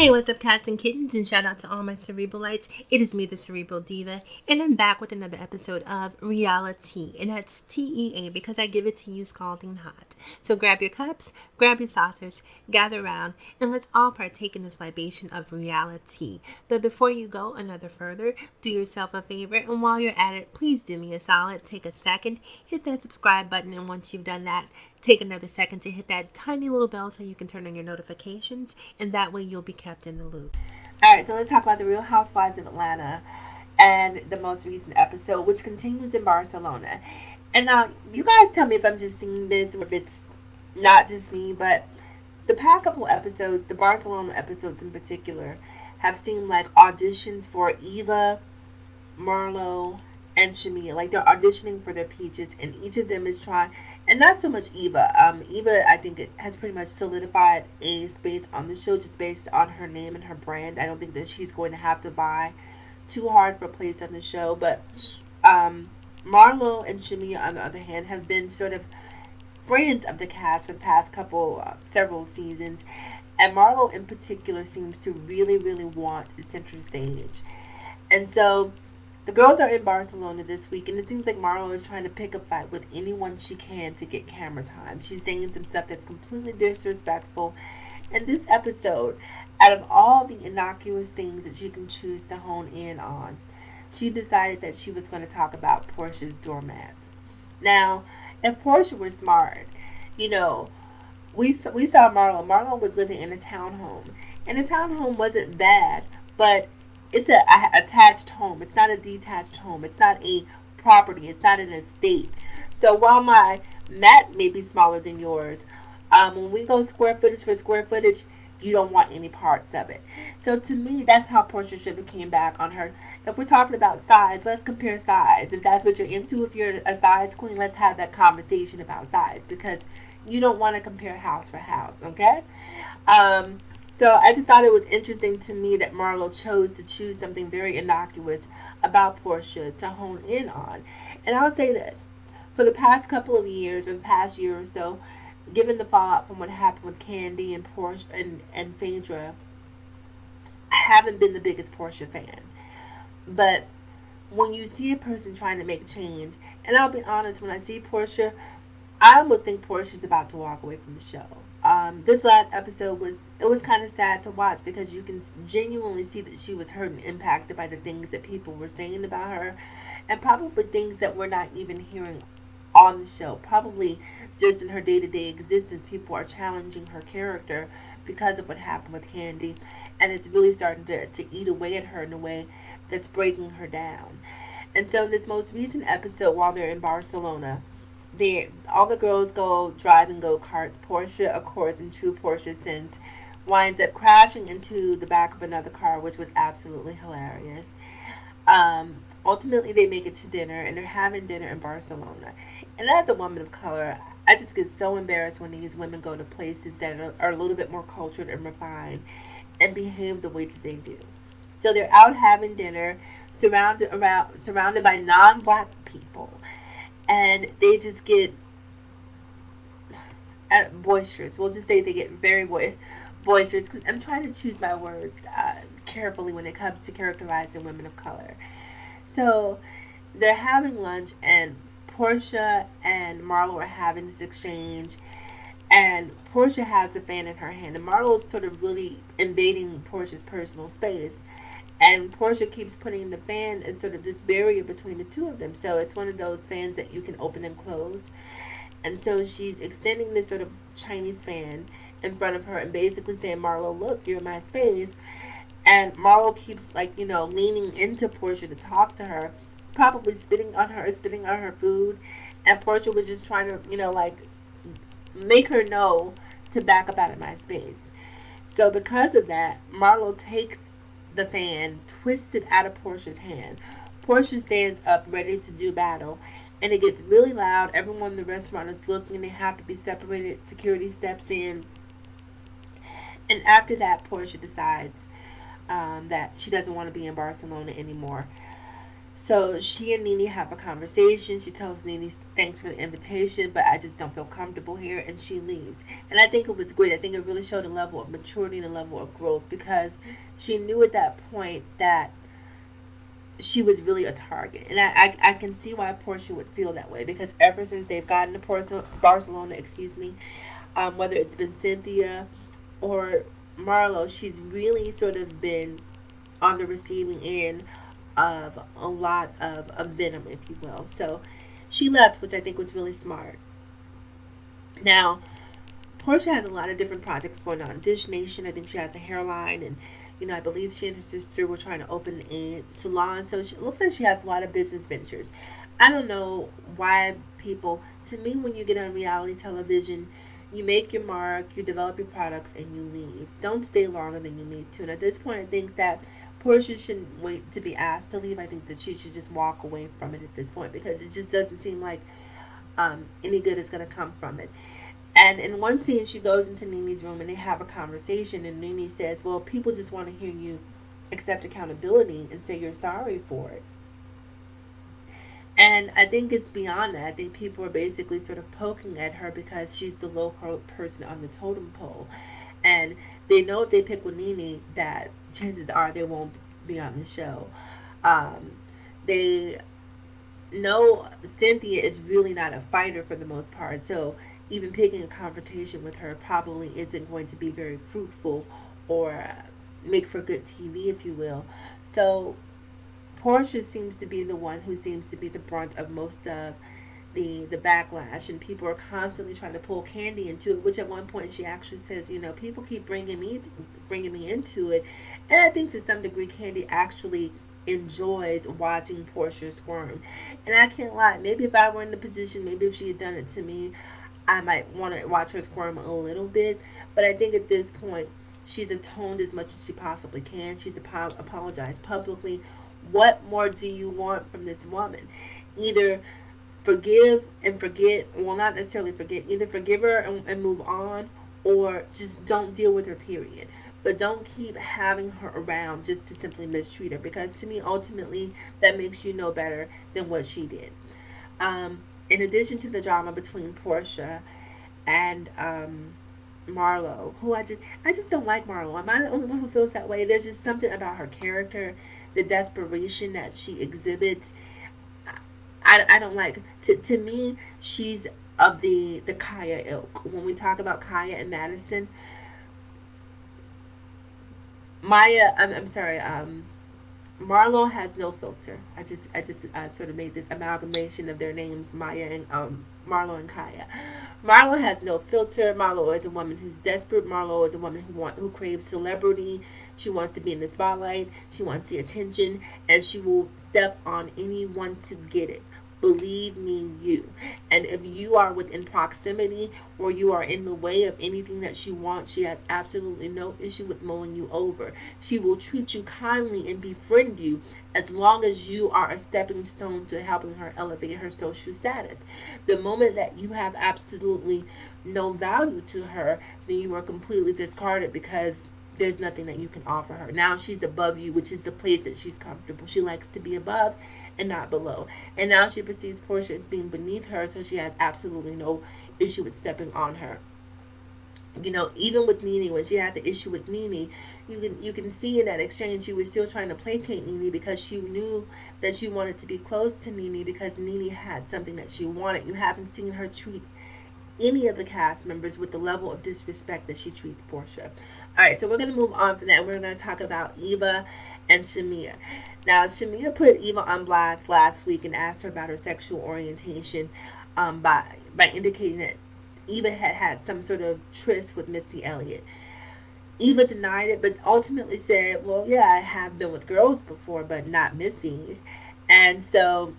Hey, what's up, cats and kittens, and shout out to all my Cerebralites. It is me, the Cerebral Diva, and I'm back with another episode of RealiTEA, and that's TEA because I give it to you scalding hot. So grab your cups, grab your saucers, gather around, and let's all partake in this libation of RealiTEA. But before you go another further, do yourself a favor, and while you're at it, please do me a solid. Take a second, hit that subscribe button, and once you've done that, take another second to hit that tiny little bell so you can turn on your notifications, and that way you'll be kept in the loop. Alright, so let's talk about the Real Housewives of Atlanta and the most recent episode, which continues in Barcelona. And now, you guys tell me if I'm just seeing this or if it's not just me, but the past couple episodes, the Barcelona episodes in particular, have seemed like auditions for Eva, Marlo, and Shamia. Like they're auditioning for their peaches, and each of them is trying. And not so much Eva. Eva, I think it has pretty much solidified a space on the show just based on her name and her brand. I don't think that she's going to have to vie too hard for a place on the show. But Marlo and Shamia, on the other hand, have been sort of friends of the cast for the past several seasons. And Marlo in particular seems to really, really want the center stage. And so the girls are in Barcelona this week, and it seems like Marlo is trying to pick a fight with anyone she can to get camera time. She's saying some stuff that's completely disrespectful. And this episode, out of all the innocuous things that she can choose to hone in on, she decided that she was going to talk about Portia's doormat. Now, if Portia were smart, we saw Marlo. Marlo was living in a townhome, and the townhome wasn't bad, but it's a attached home. It's not a detached home. It's not a property. It's not an estate. So while my mat may be smaller than yours, when we go square footage for square footage, you don't want any parts of it. So to me, that's how Portia should have came back on her. If we're talking about size, let's compare size. If that's what you're into, if you're a size queen, let's have that conversation about size, because you don't want to compare house for house, okay? So I just thought it was interesting to me that Marlo chose to choose something very innocuous about Portia to hone in on. And I'll say this, for the past couple of years, or the past year or so, given the fallout from what happened with Candy and Portia and Phaedra, I haven't been the biggest Portia fan. But when you see a person trying to make change, and I'll be honest, when I see Portia, I almost think Portia's about to walk away from the show. This last episode was kind of sad to watch because you can genuinely see that she was hurt and impacted by the things that people were saying about her, and probably things that we're not even hearing on the show. Probably just in her day-to-day existence, people are challenging her character because of what happened with Candy, and it's really starting to eat away at her in a way that's breaking her down. And so in this most recent episode, while they're in Barcelona, all the girls go driving go-karts. Portia, of course, in true Portia sense, winds up crashing into the back of another car, which was absolutely hilarious. Ultimately, they make it to dinner, and they're having dinner in Barcelona. And as a woman of color, I just get so embarrassed when these women go to places that are a little bit more cultured and refined and behave the way that they do. So they're out having dinner, surrounded by non-black people. And they just get boisterous. We'll just say they get very boisterous, because I'm trying to choose my words carefully when it comes to characterizing women of color. So they're having lunch, and Portia and Marlo are having this exchange, and Portia has the fan in her hand, and Marlo is sort of really invading Portia's personal space. And Portia keeps putting the fan as sort of this barrier between the two of them. So it's one of those fans that you can open and close. And so she's extending this sort of Chinese fan in front of her and basically saying, Marlo, look, you're in my space. And Marlo keeps leaning into Portia to talk to her, probably spitting on her food. And Portia was just trying to, make her know to back up out of my space. So because of that, Marlo takes the fan, twisted out of Portia's hand. Portia stands up ready to do battle, and it gets really loud. Everyone in the restaurant is looking. They have to be separated. Security steps in, and after that, Portia decides that she doesn't want to be in Barcelona anymore. So she and Nene have a conversation. She tells Nene thanks for the invitation, but I just don't feel comfortable here, and she leaves. And I think it was great. I think it really showed a level of maturity and a level of growth, because she knew at that point that she was really a target. And I can see why Portia would feel that way, because ever since they've gotten to Barcelona, whether it's been Cynthia or Marlo, she's really sort of been on the receiving end of a lot of venom, if you will. So she left, which I think was really smart. Now, Portia has a lot of different projects going on. Dish Nation, I think she has a hairline, and I believe she and her sister were trying to open a salon. So it looks like she has a lot of business ventures. I don't know why people, to me, when you get on reality television, you make your mark, you develop your products, and you leave. Don't stay longer than you need to. And at this point, I think that Portia shouldn't wait to be asked to leave. I think that she should just walk away from it at this point, because it just doesn't seem like any good is going to come from it. And in one scene, she goes into Nene's room and they have a conversation. And Nene says, well, people just want to hear you accept accountability and say you're sorry for it. And I think it's beyond that. I think people are basically sort of poking at her because she's the low person on the totem pole. And they know if they pick with Nene, that chances are they won't be on the show. They know Cynthia is really not a fighter for the most part. So even picking a confrontation with her probably isn't going to be very fruitful or make for good TV, if you will. So Portia seems to be the one who seems to be the brunt of most of the backlash, and people are constantly trying to pull Candy into it. Which at one point she actually says, people keep bringing me into it, and I think to some degree Candy actually enjoys watching Portia squirm. And I can't lie, maybe if I were in the position, maybe if she had done it to me, I might want to watch her squirm a little bit. But I think at this point, she's atoned as much as she possibly can. She's apologized publicly. What more do you want from this woman? Either forgive and forget, well, not necessarily forget, either forgive her and move on, or just don't deal with her, period. But don't keep having her around just to simply mistreat her, because to me, ultimately, that makes you know better than what she did. In addition to the drama between Portia and Marlo, who I just don't like Marlo. Am I the only one who feels that way? There's just something about her character, the desperation that she exhibits. I don't like. To me, she's of the Kaya ilk. When we talk about Kaya and Madison, I'm sorry. Marlo has no filter. I just sort of made this amalgamation of their names, Maya and Marlo and Kaya. Marlo has no filter. Marlo is a woman who's desperate. Marlo is a woman who craves celebrity. She wants to be in the spotlight. She wants the attention, and she will step on anyone to get it. Believe me, you. And if you are within proximity or you are in the way of anything that she wants, she has absolutely no issue with mowing you over. She will treat you kindly and befriend you as long as you are a stepping stone to helping her elevate her social status. The moment that you have absolutely no value to her, then you are completely discarded, because there's nothing that you can offer her. Now she's above you, which is the place that she's comfortable. She likes to be above and not below. And now she perceives Portia as being beneath her, so she has absolutely no issue with stepping on her. Even with Nene, when she had the issue with Nene, you can see in that exchange she was still trying to placate Nene, because she knew that she wanted to be close to Nene because Nene had something that she wanted. You haven't seen her treat any of the cast members with the level of disrespect that she treats Portia. Alright, so we're going to move on from that. We're going to talk about Eva and Shamia. Now, Shamia put Eva on blast last week and asked her about her sexual orientation by indicating that Eva had some sort of tryst with Missy Elliott. Eva denied it, but ultimately said, well, yeah, I have been with girls before, but not Missy. And so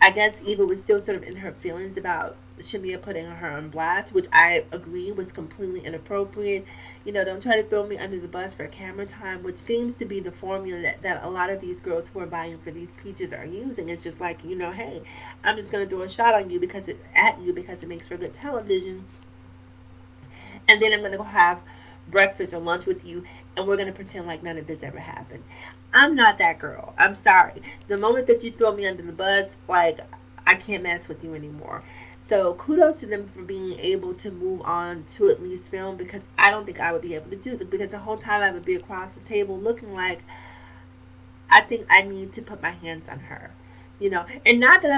I guess Eva was still sort of in her feelings about Shamia putting her on blast, which I agree was completely inappropriate. Don't try to throw me under the bus for camera time, which seems to be the formula that a lot of these girls who are vying for these peaches are using. It's just like, hey, I'm just going to throw a shot on you because it makes for good television. And then I'm going to go have breakfast or lunch with you, and we're going to pretend like none of this ever happened. I'm not that girl. I'm sorry. The moment that you throw me under the bus, like, I can't mess with you anymore. So kudos to them for being able to move on to at least film, because I don't think I would be able to do this, because the whole time I would be across the table looking like I think I need to put my hands on her. And not that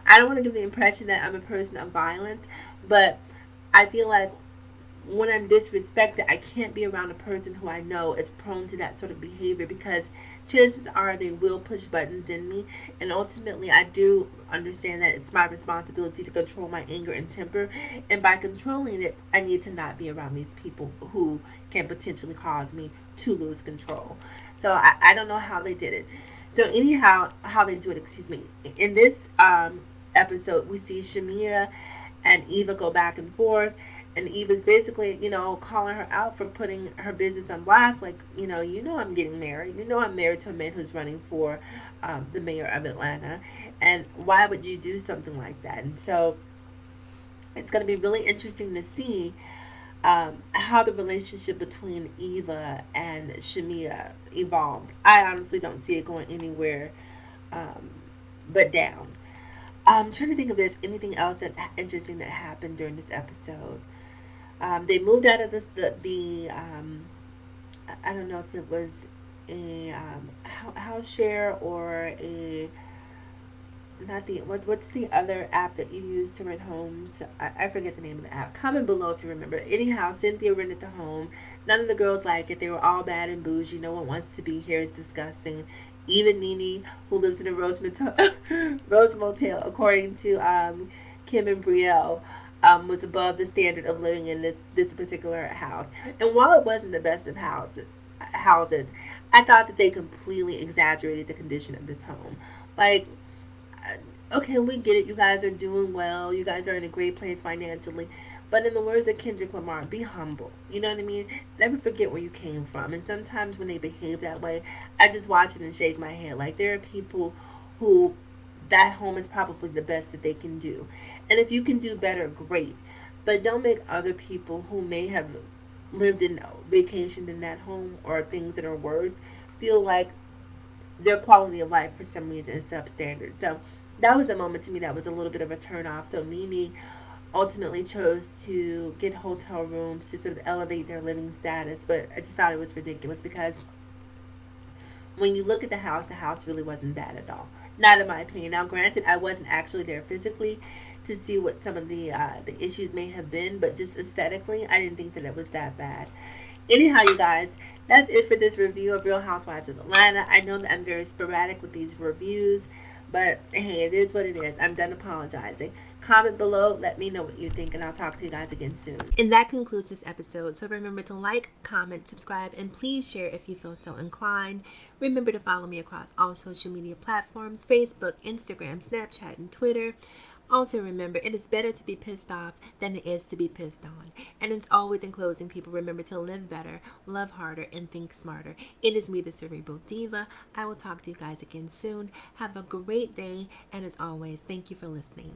I don't want to give the impression that I'm a person of violence, but I feel like when I'm disrespected, I can't be around a person who I know is prone to that sort of behavior, because chances are they will push buttons in me. And ultimately, I do understand that it's my responsibility to control my anger and temper. And by controlling it, I need to not be around these people who can potentially cause me to lose control. So I don't know how they did it. So anyhow, how they do it, excuse me. In this episode, we see Shamia and Eva go back and forth, and Eva's basically, calling her out for putting her business on blast. Like, I'm getting married. I'm married to a man who's running for the mayor of Atlanta. And why would you do something like that? And so it's going to be really interesting to see how the relationship between Eva and Shamia evolves. I honestly don't see it going anywhere but down. I'm trying to think if there's anything else that interesting that happened during this episode. They moved out of the I don't know if it was a house share or a not the what's the other app that you use to rent homes? I forget the name of the app. Comment below if you remember. Anyhow, Cynthia rented the home. None of the girls like it. They were all bad and bougie. No one wants to be here. It's disgusting. Even Nene, who lives in a Rose Motel, according to Kim and Brielle, was above the standard of living in this particular house. And while it wasn't the best of houses, I thought that they completely exaggerated the condition of this home. Like, okay, we get it. You guys are doing well. You guys are in a great place financially. But in the words of Kendrick Lamar, be humble. You know what I mean? Never forget where you came from. And sometimes when they behave that way, I just watch it and shake my head. Like, there are people who that home is probably the best that they can do. And if you can do better, great. But don't make other people who may have lived in vacationed in that home or things that are worse feel like their quality of life for some reason is substandard. So that was a moment to me that was a little bit of a turn off. So Nene ultimately chose to get hotel rooms to sort of elevate their living status. But I just thought it was ridiculous, because when you look at the house really wasn't bad at all. Not in my opinion. Now, granted, I wasn't actually there physically to see what some of the issues may have been, but just aesthetically, I didn't think that it was that bad. Anyhow, you guys, that's it for this review of Real Housewives of Atlanta. I know that I'm very sporadic with these reviews, but hey, it is what it is. I'm done apologizing. Comment below, let me know what you think, and I'll talk to you guys again soon. And that concludes this episode. So remember to like, comment, subscribe, and please share if you feel so inclined. Remember to follow me across all social media platforms: Facebook, Instagram, Snapchat, and Twitter. Also remember, it is better to be pissed off than it is to be pissed on. And it's always, in closing, people, remember to live better, love harder, and think smarter. It is me, the Cerebral Diva. I will talk to you guys again soon. Have a great day, and as always, thank you for listening.